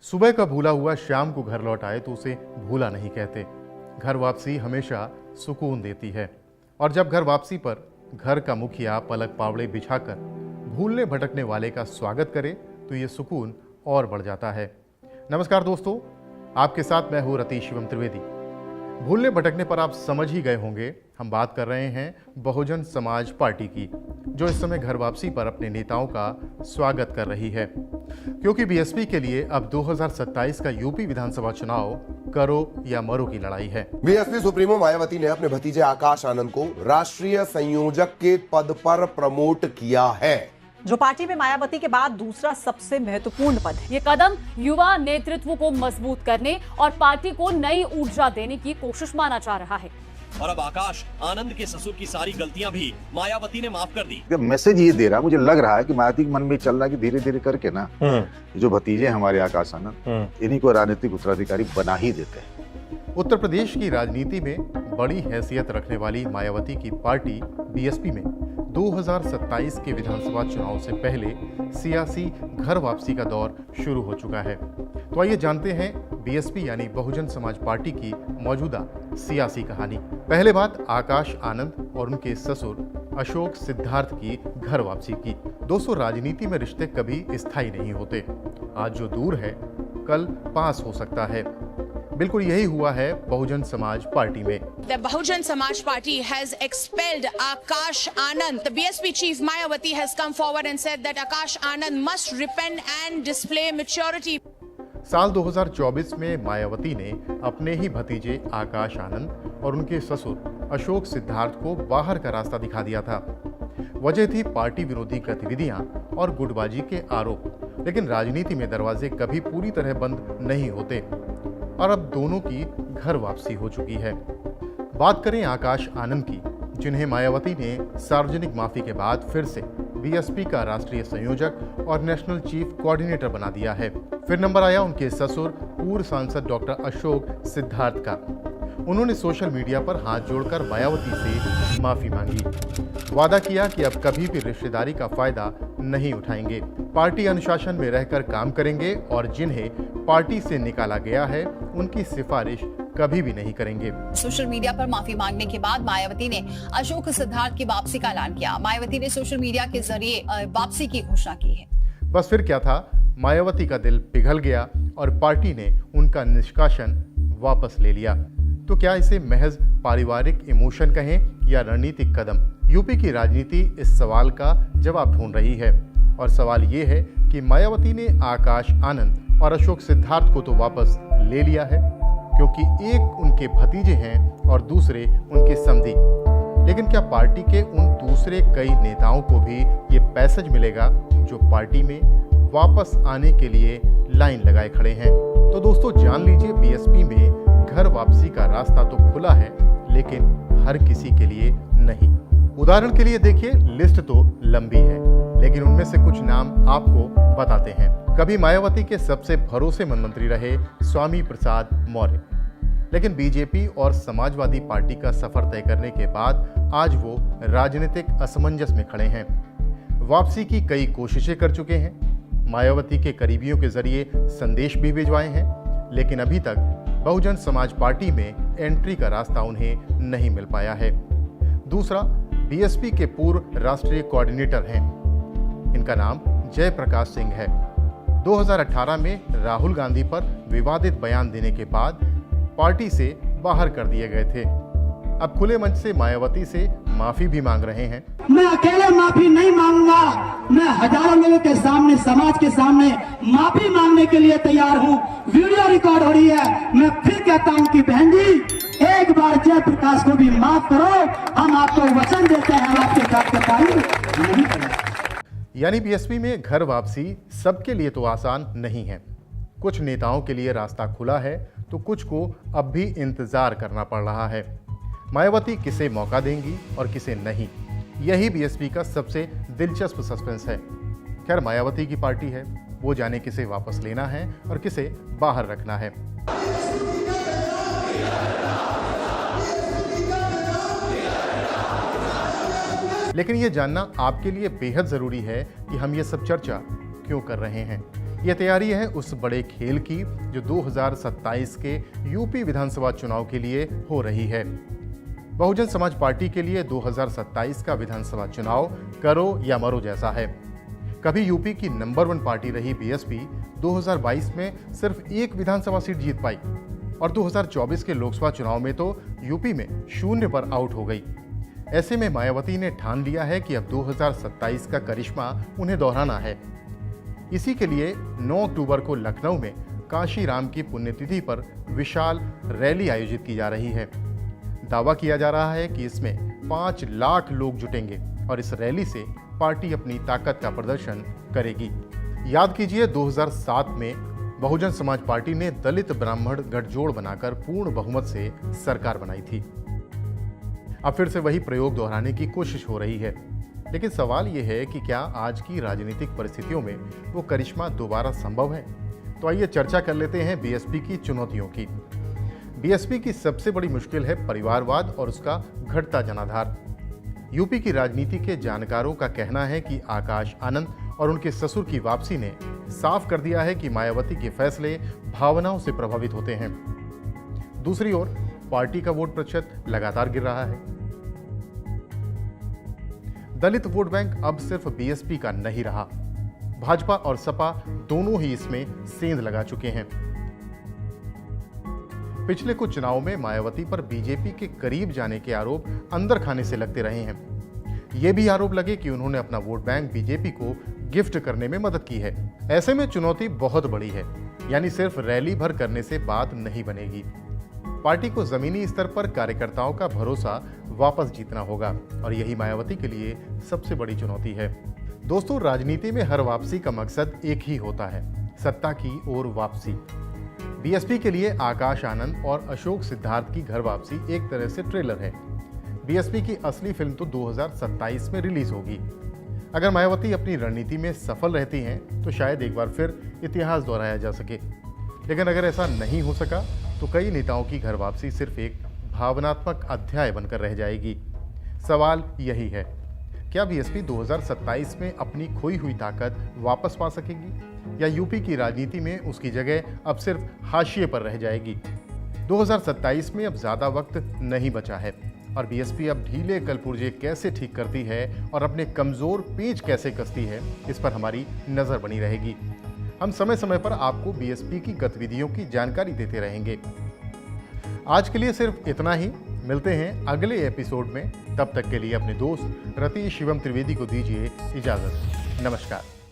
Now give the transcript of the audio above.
सुबह का भूला हुआ शाम को घर लौट आए तो उसे भूला नहीं कहते। घर वापसी हमेशा सुकून देती है और जब घर वापसी पर घर का मुखिया पलक पावड़े बिछाकर भूलने भटकने वाले का स्वागत करे तो ये सुकून और बढ़ जाता है। नमस्कार दोस्तों, आपके साथ मैं हूँ रतीश शिवम त्रिवेदी। भूलने भटकने पर आप समझ ही गए होंगे, हम बात कर रहे हैं बहुजन समाज पार्टी की, जो इस समय घर वापसी पर अपने नेताओं का स्वागत कर रही है। क्योंकि बीएसपी के लिए अब 2027 का यूपी विधानसभा चुनाव करो या मरो की लड़ाई है। बीएसपी सुप्रीमो मायावती ने अपने भतीजे आकाश आनंद को राष्ट्रीय संयोजक के पद पर प्रमोट किया है, जो पार्टी में मायावती के बाद दूसरा सबसे महत्वपूर्ण पद है। ये कदम युवा नेतृत्व को मजबूत करने और पार्टी को नई ऊर्जा देने की कोशिश माना जा रहा है। और अब आकाश आनंद के ससुर की सारी गलतियां भी मायावती ने माफ कर दी। मैसेज ये दे रहा, मुझे लग रहा है कि मायावती के मन में चल रहा है कि धीरे धीरे करके ना जो भतीजे हमारे आकाश आनंद, इन्हीं को राजनीतिक उत्तराधिकारी बना ही देते हैं। उत्तर प्रदेश की राजनीति में बड़ी हैसियत रखने वाली मायावती की पार्टी बीएसपी में 2027 के विधानसभा चुनाव से पहले सियासी घर वापसी का दौर शुरू हो चुका है। तो आइए जानते हैं बीएसपी यानी बहुजन समाज पार्टी की मौजूदा सियासी कहानी। पहले बात आकाश आनंद और उनके ससुर अशोक सिद्धार्थ की घर वापसी की। दोस्तों, राजनीति में रिश्ते कभी स्थायी नहीं होते। आज जो दूर है कल पास हो सकता है। बिल्कुल यही हुआ है बहुजन समाज पार्टी में। The Bahujan Samaj Party has expelled Akash Anand. The BSP chief Mayawati has come forward and said that Akash Anand must repent and display maturity. साल 2024 में मायावती ने अपने ही भतीजे आकाश आनंद और उनके ससुर अशोक सिद्धार्थ को बाहर का रास्ता दिखा दिया था। वजह थी पार्टी विरोधी गतिविधियां और गुटबाजी के आरोप। लेकिन राजनीति में दरवाजे कभी पूरी तरह बंद नहीं होते और अब दोनों की घर वापसी हो चुकी है। बात करें आकाश आनंद की, जिन्हें मायावती ने सार्वजनिक माफी के बाद फिर से बीएसपी का राष्ट्रीय संयोजक और नेशनल चीफ कोऑर्डिनेटर बना दिया है। फिर नंबर आया उनके ससुर पूर्व सांसद डॉक्टर अशोक सिद्धार्थ का। उन्होंने सोशल मीडिया पर हाथ जोड़कर मायावती से माफी मांगी। वादा किया कि अब कभी भी रिश्तेदारी का फायदा नहीं उठाएंगे, पार्टी अनुशासन में रहकर काम करेंगे और जिन्हें पार्टी से निकाला गया है उनकी सिफारिश कभी भी नहीं करेंगे। सोशल मीडिया पर माफी मांगने के बाद मायावती ने अशोक सिद्धार्थ की वापसी का ऐलान किया। मायावती ने सोशल मीडिया के जरिए वापसी की घोषणा की है। बस फिर क्या था, मायावती का दिल पिघल गया और पार्टी ने उनका निष्कासन वापस ले लिया। तो क्या इसे महज पारिवारिक इमोशन कहें या रणनीतिक कदम? यूपी की राजनीति इस सवाल का जवाब ढूंढ रही है और सवाल ये है कि मायावती ने आकाश आनंद और अशोक सिद्धार्थ को तो वापस ले लिया है क्योंकि एक उनके भतीजे हैं और दूसरे उनके समधी, लेकिन क्या पार्टी के उन दूसरे कई नेताओं को भी ये पैसेज मिलेगा जो पार्टी में वापस आने के लिए लाइन लगाए खड़े हैं? तो दोस्तों जान लीजिए, बीएसपी में घर वापसी का रास्ता तो खुला है लेकिन हर किसी के लिए नहीं। उदाहरण के लिए देखिए, लिस्ट तो लंबी है लेकिन उनमें से कुछ नाम आपको बताते हैं। कभी मायावती के सबसे भरोसेमंद मंत्री रहे स्वामी प्रसाद मौर्य, लेकिन बीजेपी और समाजवादी पार्टी का सफर तय करने के बाद आज वो राजनीतिक असमंजस में खड़े हैं। वापसी की कई कोशिशें कर चुके हैं, मायावती के करीबियों के जरिए संदेश भी भिजवाए हैं, लेकिन अभी तक बहुजन समाज पार्टी में एंट्री का रास्ता उन्हें नहीं मिल पाया है। दूसरा, बीएसपी के पूर्व राष्ट्रीय कोऑर्डिनेटर हैं, इनका नाम जयप्रकाश सिंह है। 2018 में राहुल गांधी पर विवादित बयान देने के बाद पार्टी से बाहर कर दिए गए थे। अब खुले मंच से मायावती से माफी भी मांग रहे हैं। मैं अकेले माफी नहीं मांगूंगा, मैं हजारों लोगों के सामने, समाज के सामने माफी मांगने के लिए तैयार हूँ। वीडियो रिकॉर्ड हो रही है। मैं फिर कहता हूँ कि बहन जी, एक बार जयप्रकाश को भी माफ करो। हम आपको वचन देते हैं, हम आपके साथ नहीं करेंगे। यानी बीएसपी में घर वापसी सबके लिए तो आसान नहीं है। कुछ नेताओं के लिए रास्ता खुला है तो कुछ को अब भी इंतजार करना पड़ रहा है। मायावती किसे मौका देंगी और किसे नहीं, यही बीएसपी का सबसे दिलचस्प सस्पेंस है। खैर, मायावती की पार्टी है, वो जाने किसे वापस लेना है और किसे बाहर रखना है। लेकिन ये जानना आपके लिए बेहद जरूरी है कि हम ये सब चर्चा क्यों कर रहे हैं। ये तैयारी है उस बड़े खेल की जो 2027 के यूपी विधानसभा चुनाव के लिए हो रही है। बहुजन समाज पार्टी के लिए 2027 का विधानसभा चुनाव करो या मरो जैसा है। कभी यूपी की नंबर 1 पार्टी रही बीएसपी 2022 में सिर्फ एक विधानसभा सीट जीत पाई और 2024 के लोकसभा चुनाव में तो यूपी में 0 पर आउट हो गई। ऐसे में मायावती ने ठान लिया है कि अब 2027 का करिश्मा उन्हें दोहराना है। इसी के लिए 9 अक्टूबर को लखनऊ में काशी राम की पुण्यतिथि पर विशाल रैली आयोजित की जा रही है। दावा किया जा रहा है कि इसमें 5 लाख लोग जुटेंगे और इस रैली से पार्टी अपनी ताकत का प्रदर्शन करेगी। याद कीजिए 2007 में बहुजन समाज पार्टी ने दलित ब्राह्मण गठजोड़ बनाकर पूर्ण बहुमत से सरकार बनाई थी। अब फिर से वही प्रयोग दोहराने की कोशिश हो रही है, लेकिन सवाल यह है कि क्या आज की राजनीतिक परिस्थितियों में वो करिश्मा दोबारा संभव है? तो आइए चर्चा कर लेते हैं बीएसपी की चुनौतियों की। बीएसपी की सबसे बड़ी मुश्किल है परिवारवाद और उसका घटता जनाधार। यूपी की राजनीति के जानकारों का कहना है कि आकाश आनंद और उनके ससुर की वापसी ने साफ कर दिया है कि मायावती के फैसले भावनाओं से प्रभावित होते हैं। दूसरी ओर पार्टी का वोट प्रतिशत लगातार गिर रहा है। दलित वोट बैंक अब सिर्फ बीएसपी का नहीं रहा, भाजपा और सपा दोनों ही इसमें सेंध लगा चुके हैं। पिछले कुछ चुनावों में मायावती पर बीजेपी के करीब जाने के आरोप अंदर खाने से लगते रहे हैं। ये भी आरोप लगे कि उन्होंने अपना वोट बैंक बीजेपी को गिफ्ट करने में मदद की है। ऐसे में चुनौती बहुत बड़ी है, यानी सिर्फ रैली भर करने से बात नहीं बनेगी। पार्टी को जमीनी स्तर पर कार्यकर्ताओं का भरोसा वापस जीतना होगा और यही मायावती के लिए सबसे बड़ी चुनौती है। दोस्तों, राजनीति में हर वापसी का मकसद एक ही होता है, सत्ता की ओर वापसी। बीएसपी के लिए आकाश आनंद और अशोक सिद्धार्थ की घर वापसी एक तरह से ट्रेलर है। बीएसपी की असली फिल्म तो 2027 में रिलीज होगी। अगर मायावती अपनी रणनीति में सफल रहती हैं तो शायद एक बार फिर इतिहास दोहराया जा सके, लेकिन अगर ऐसा नहीं हो सका तो कई नेताओं की घर वापसी सिर्फ एक भावनात्मक अध्याय बनकर रह जाएगी। सवाल यही है, क्या बीएसपी 2027 में अपनी खोई हुई ताकत वापस पा सकेगी या यूपी की राजनीति में उसकी जगह अब सिर्फ हाशिए पर रह जाएगी? 2027 में अब ज्यादा वक्त नहीं बचा है और बीएसपी अब ढीले कलपुर्जे कैसे ठीक करती है और अपने कमजोर पेंच कैसे कसती है, इस पर हमारी नजर बनी रहेगी। हम समय समय पर आपको बीएसपी की गतिविधियों की जानकारी देते रहेंगे। आज के लिए सिर्फ इतना ही। मिलते हैं अगले एपिसोड में। तब तक के लिए अपने दोस्त रतीश शिवम त्रिवेदी को दीजिए इजाजत। नमस्कार।